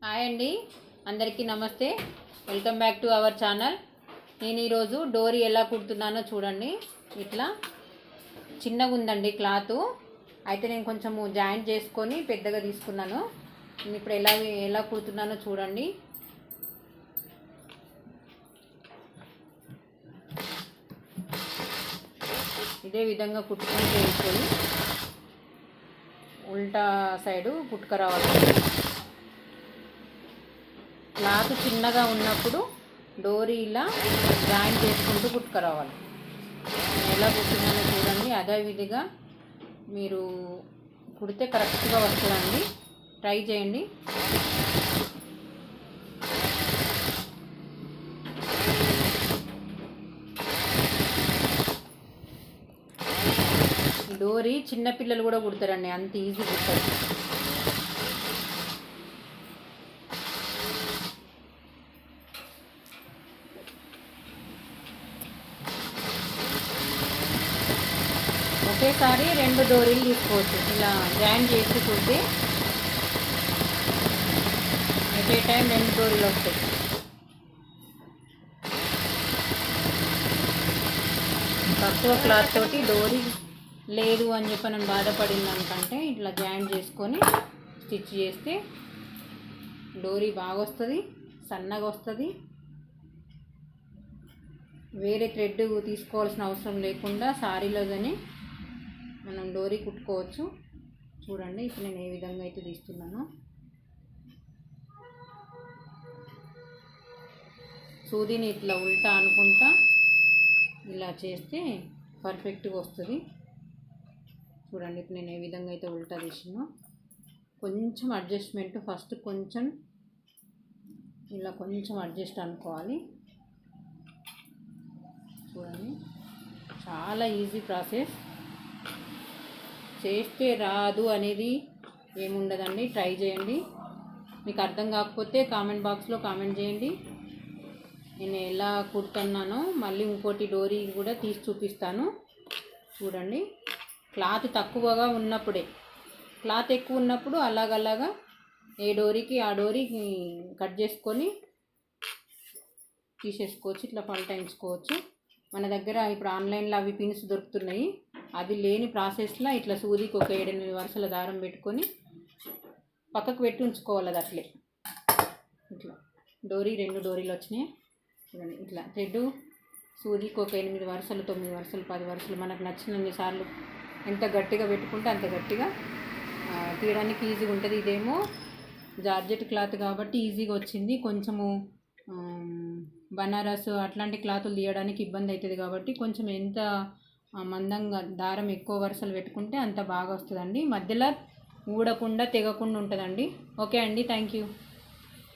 Hi అండి, అందరికీ నమస్తే. Welcome back to our channel. నేను ఈరోజు డోరీ ఎలా కుడుతున్నానో చూడండి. ఇట్లా చిన్నగా ఉందండి క్లాత్, అయితే నేను కొంచెము జాయింట్ చేసుకొని పెద్దగా తీసుకున్నాను. నేను ఇప్పుడు ఎలా కుడుతున్నానో చూడండి. ఇదే విధంగా కుట్టుకొని చేసుకొని ఉల్టా సైడు కుట్టుకురావాలి. క్లాత్ చిన్నగా ఉన్నప్పుడు డోరీ ఇలా జాయిన్ చేసుకుంటూ కుట్టుకురావాలి. ఎలా కుట్టినానో చూడండి. అదే విధిగా మీరు కుడితే కరెక్ట్గా వస్తుందండి. ట్రై చేయండి. డోరీ చిన్నపిల్లలు కూడా కుడతారండి, అంత ఈజీ కుడతారు. ఒకేసారి 2 డోరీలు తీసుకోవచ్చు. ఇలా జాయిన్ చేసి కుడితే ఎట్ ఏ టైం 2 డోరీలు వస్తాయి. తక్కువ క్లాత్ తోటి డోరీ లేదు అని చెప్పి నేను బాధపడిందనుకంటే ఇట్లా జాయిన్ చేసుకొని స్టిచ్ చేస్తే డోరీ బాగా వస్తుంది, సన్నగా వస్తుంది. వేరే థ్రెడ్ తీసుకోవాల్సిన అవసరం లేకుండా సారీలోనే మనం డోరీ కుట్టుకోవచ్చు. చూడండి, ఇప్పుడు నేను ఏ విధంగా అయితే తీస్తున్నానో. సూదిని ఇట్లా ఉల్టా అనుకుంటా ఇలా చేస్తే పర్ఫెక్ట్గా వస్తుంది. చూడండి, ఇప్పుడు నేను ఏ విధంగా అయితే ఉల్టా తీసినా. కొంచెం అడ్జస్ట్మెంట్ ఫస్ట్ కొంచెం ఇలా కొంచెం అడ్జస్ట్ అనుకోవాలి. చూడండి, చాలా ఈజీ ప్రాసెస్. చేస్తే రాదు అనేది ఏముండదండి, ట్రై చేయండి. మీకు అర్థం కాకపోతే కామెంట్ బాక్స్లో కామెంట్ చేయండి. నేను ఎలా కుడుతున్నానో మళ్ళీ ఇంకోటి డోరీ కూడా తీసి చూపిస్తాను. చూడండి, క్లాత్ తక్కువగా ఉన్నప్పుడే, క్లాత్ ఎక్కువ ఉన్నప్పుడు అలాగలాగా ఏ డోరీకి ఆ డోరీకి కట్ చేసుకొని తీసేసుకోవచ్చు. ఇట్లా పల్టాయించుకోవచ్చు. మన దగ్గర ఇప్పుడు ఆన్లైన్లో అవి పిన్స్ దొరుకుతున్నాయి. అది లేని ప్రాసెస్లో ఇట్లా సూదికి ఒక 7-8 వరుసల దారం పెట్టుకొని పక్కకు పెట్టి ఉంచుకోవాలి. అది అట్లే ఇట్లా 2 డోరీలు వచ్చినాయి. చూడండి, ఇట్లా థ్రెడ్ సూదికి ఒక 8 వరుసలు, 9 వరుసలు, 10 వరుసలు మనకు నచ్చినన్ని సార్లు ఎంత గట్టిగా పెట్టుకుంటే అంత గట్టిగా తీయడానికి ఈజీగా ఉంటుంది. ఇదేమో జార్జెట్ క్లాత్ కాబట్టి ఈజీగా వచ్చింది. కొంచెము బనారస్ అట్లాంటి క్లాతులు తీయడానికి ఇబ్బంది అవుతుంది కాబట్టి కొంచెం ఎంత మందంగా దారం ఎక్కువ వరుసలు పెట్టుకుంటే అంత బాగా వస్తుందండి. మధ్యలో ఊడకుండా తెగకుండా ఉంటుందండి. ఓకే అండి, థ్యాంక్ యూ.